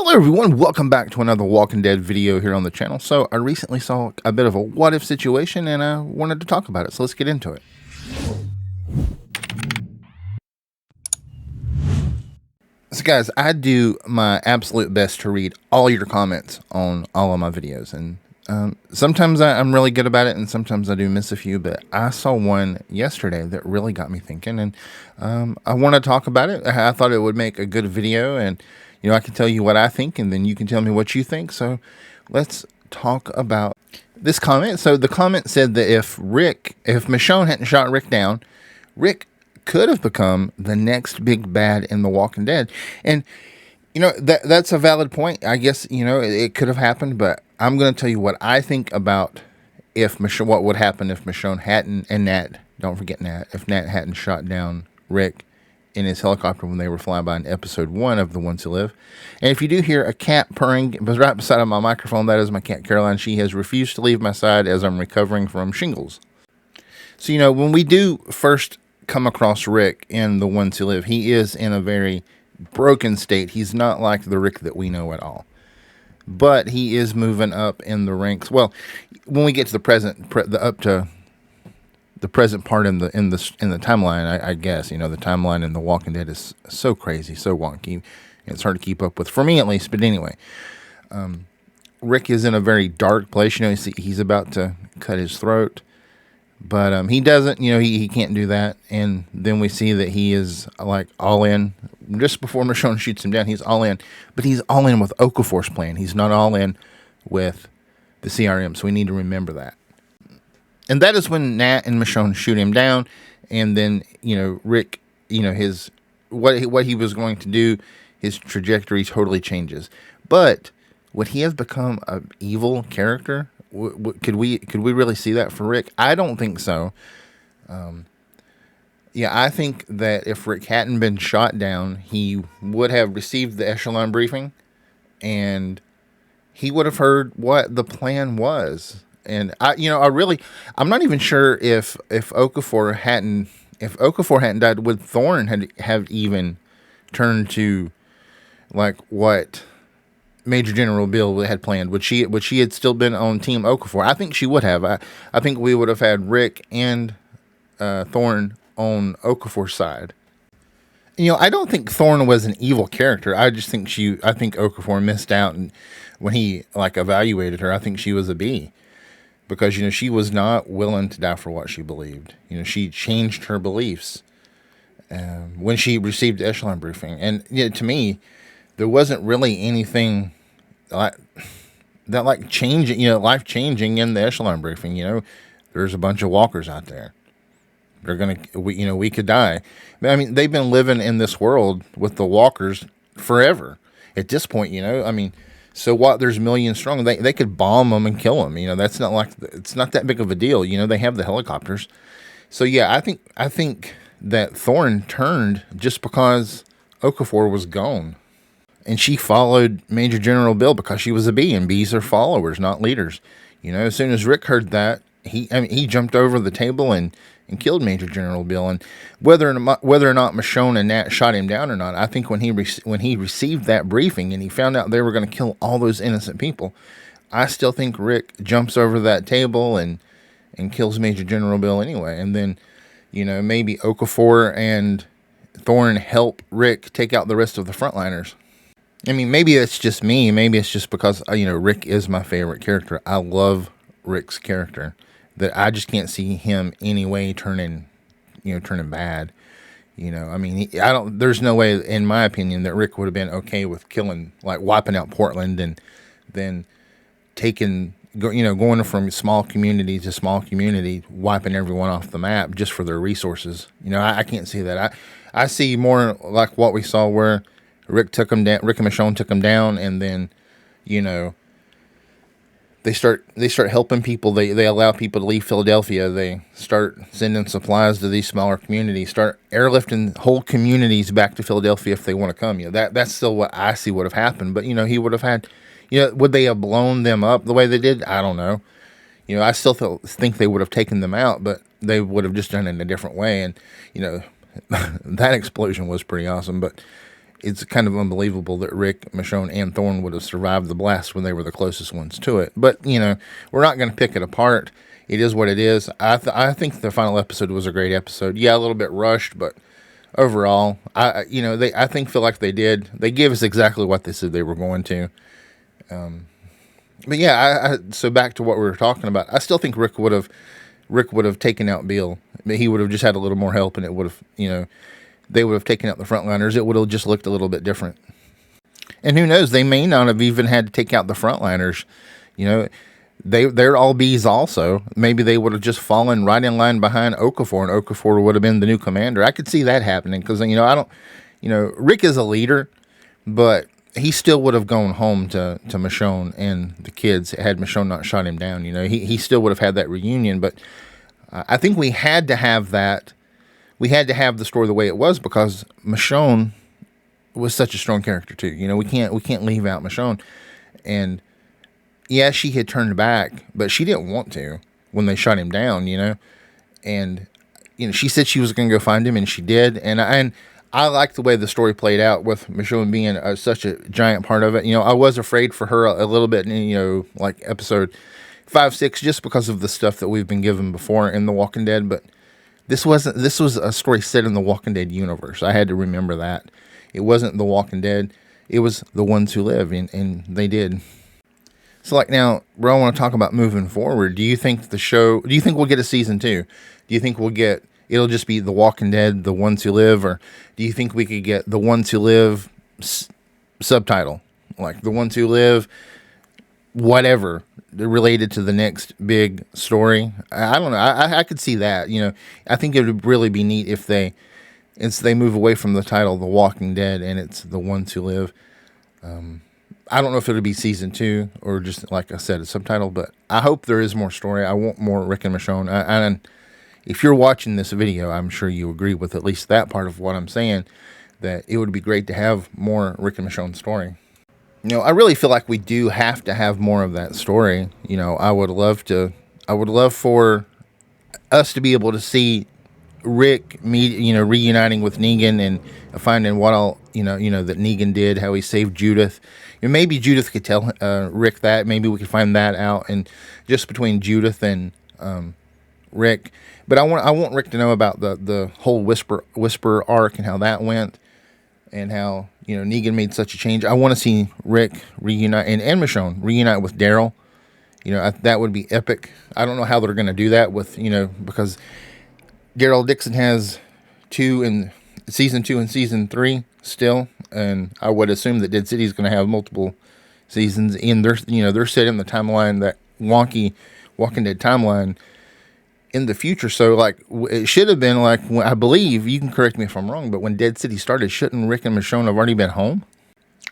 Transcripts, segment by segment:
Hello everyone, welcome back to another Walking Dead video here on the channel. So I recently saw a bit of a what if situation and I wanted to talk about it, so let's get into it. So guys, I do my absolute best to read all your comments on all of my videos, and sometimes I'm really good about it and sometimes I do miss a few, but I saw one yesterday that really got me thinking, and I want to talk about it. I thought it would make a good video, and I can tell you what I think and then you can tell me what you think. So let's talk about this comment. So the comment said that if Michonne hadn't shot Rick down, Rick could have become the next big bad in The Walking Dead. And that's a valid point. I guess it could have happened, but I'm going to tell you what I think about what would happen if Michonne hadn't, and Nat, don't forget Nat, if Nat hadn't shot down Rick in his helicopter when they were flying by in episode 1 of The Ones Who Live. And if you do hear a cat purring right beside my microphone, that is my cat Caroline. She has refused to leave my side as I'm recovering from shingles. So when we do first come across Rick in The Ones Who Live, he is in a very broken state. He's not like the Rick that we know at all, but he is moving up in the ranks. Well, when we get to the present, up to the present part in the timeline, I guess the timeline in The Walking Dead is so crazy, so wonky. It's hard to keep up with, for me at least. But anyway, Rick is in a very dark place. He's about to cut his throat. But he doesn't, he can't do that. And then we see that he is like all in. Just before Michonne shoots him down, he's all in. But he's all in with Okafor's plan. He's not all in with the CRM. So we need to remember that. And that is when Nat and Michonne shoot him down. And then, Rick, his what he was going to do, his trajectory totally changes. But would he have become an evil character? Could we really see that for Rick? I don't think so. I think that if Rick hadn't been shot down, he would have received the echelon briefing, and he would have heard what the plan was. And I'm not even sure if Okafor hadn't died, would Thorne have even turned to like what Major General Beale had planned? Would she had still been on Team Okafor? I think she would have. I think we would have had Rick and Thorne on Okafor's side. I don't think Thorne was an evil character. I just think Okafor missed out, and when he evaluated her, I think she was a B, because she was not willing to die for what she believed. She changed her beliefs when she received the echelon briefing, and to me, there wasn't really anything changing, life changing in the echelon briefing. There's a bunch of walkers out there. We could die. But, they've been living in this world with the walkers forever. At this point, so what? There's millions strong. They could bomb them and kill them. That's not it's not that big of a deal. They have the helicopters. So yeah, I think that Thorne turned just because Okafor was gone. And she followed Major General Beale because she was a B, and Bs are followers, not leaders. As soon as Rick heard that, he jumped over the table and killed Major General Beale. And whether or not Michonne and Nat shot him down or not, I think when he received that briefing and he found out they were going to kill all those innocent people, I still think Rick jumps over that table and kills Major General Beale anyway. And then, maybe Okafor and Thorne help Rick take out the rest of the frontliners. Maybe it's just me. Maybe it's just because, Rick is my favorite character. I love Rick's character, that I just can't see him anyway turning bad. There's no way, in my opinion, that Rick would have been okay with wiping out Portland and then going from small community to small community, wiping everyone off the map just for their resources. I can't see that. I see more like what we saw where Rick and Michonne took him down, and then, they start helping people. They allow people to leave Philadelphia. They start sending supplies to these smaller communities. Start airlifting whole communities back to Philadelphia if they want to come. That's still what I see would have happened. But he would have had, would they have blown them up the way they did? I don't know. I still think they would have taken them out, but they would have just done it in a different way. And that explosion was pretty awesome. But it's kind of unbelievable that Rick, Michonne, and Thorne would have survived the blast when they were the closest ones to it. But, you know, we're not going to pick it apart. It is what it is. I think the final episode was a great episode. Yeah, a little bit rushed, but overall, I think feel like they gave us exactly what they said they were going to. But yeah, so back to what we were talking about. I still think Rick would have taken out Beale. He would have just had a little more help, and it would have, they would have taken out the frontliners. It would have just looked a little bit different. And who knows? They may not have even had to take out the frontliners. They're all bees also. Maybe they would have just fallen right in line behind Okafor, and Okafor would have been the new commander. I could see that happening because, Rick is a leader, but he still would have gone home to Michonne and the kids had Michonne not shot him down. He still would have had that reunion, but I think we had to have that. We had to have the story the way it was because Michonne was such a strong character too. We can't leave out Michonne. And yeah, she had turned back, but she didn't want to when they shot him down, And she said she was going to go find him, and she did. And I like the way the story played out with Michonne being such a giant part of it. I was afraid for her a little bit, like episode 5, 6, just because of the stuff that we've been given before in The Walking Dead. But this was a story set in the Walking Dead universe. I had to remember that. It wasn't The Walking Dead. It was The Ones Who Live, and they did. So, like, now, bro, I want to talk about moving forward. Do you think we'll get a season 2? Do you think it'll just be The Walking Dead, The Ones Who Live, or do you think we could get The Ones Who Live subtitle? Like, The Ones Who Live, whatever, related to the next big story? I don't know. I could see that, I think it would really be neat if they move away from the title The Walking Dead and it's The Ones Who Live. I don't know if it'll be season 2 or just, like I said, a subtitle, but I hope there is more story. I want more Rick and Michonne. And if you're watching this video, I'm sure you agree with at least that part of what I'm saying, that it would be great to have more Rick and Michonne story. I really feel like we do have to have more of that story. I would love for us to be able to see Rick reuniting with Negan and finding what all, that Negan did, how he saved Judith. Maybe Judith could tell Rick that. Maybe we could find that out, and just between Judith and Rick. But I want Rick to know about the whole Whisper arc and how that went, and how Negan made such a change. I want to see Rick reunite and Michonne reunite with Daryl. That would be epic. I don't know how they're going to do that with because Daryl Dixon has season 2 and season 3 still, and I would assume that Dead City is going to have multiple seasons in their, they're set in the timeline, that wonky Walking Dead timeline in the future. So like it should have been like, I believe, you can correct me if I'm wrong, but when Dead City started, shouldn't Rick and Michonne have already been home?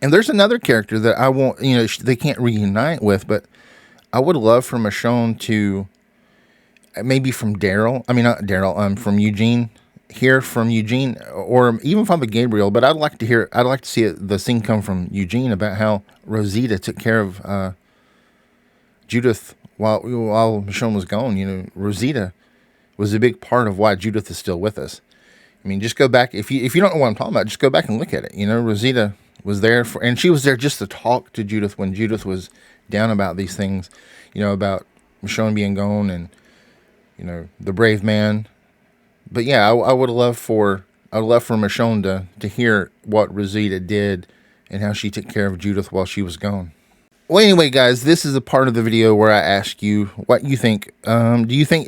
And there's another character that I want, they can't reunite with, but I would love for Michonne to maybe from Daryl, from Eugene, hear from Eugene, or even Father Gabriel. But I'd like to see the scene come from Eugene about how Rosita took care of Judith while Michonne was gone. Rosita was a big part of why Judith is still with us. Just go back, if you don't know what I'm talking about, just go back and look at it. Rosita was there and she was there just to talk to Judith when Judith was down about these things, about Michonne being gone and the brave man. But yeah, I would love for Michonne to hear what Rosita did and how she took care of Judith while she was gone. Well, anyway, guys, this is a part of the video where I ask you what you think. Do you think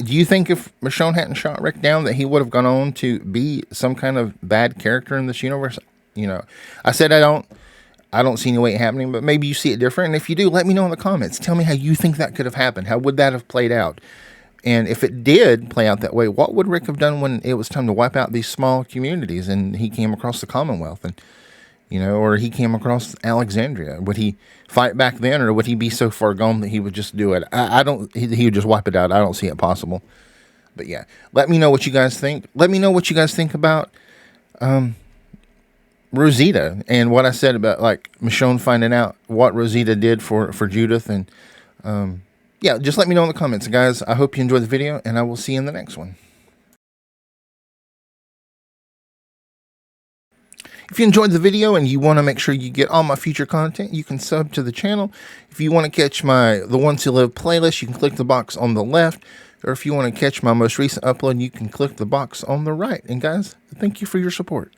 if Michonne hadn't shot Rick down that he would have gone on to be some kind of bad character in this universe? I said I don't see any way it happening, but maybe you see it different. And if you do, let me know in the comments. Tell me how you think that could have happened. How would that have played out? And if it did play out that way, what would Rick have done when it was time to wipe out these small communities and he came across the Commonwealth and, or he came across Alexandria? Would he fight back then, or would he be so far gone that he would just do it? He would just wipe it out. I don't see it possible. But yeah, let me know what you guys think. Let me know what you guys think about Rosita and what I said about like Michonne finding out what Rosita did for Judith. And yeah, just let me know in the comments, guys. I hope you enjoyed the video, and I will see you in the next one. If you enjoyed the video and you want to make sure you get all my future content, you can sub to the channel. If you want to catch the Ones Who Live playlist, you can click the box on the left. Or if you want to catch my most recent upload, you can click the box on the right. And guys, thank you for your support.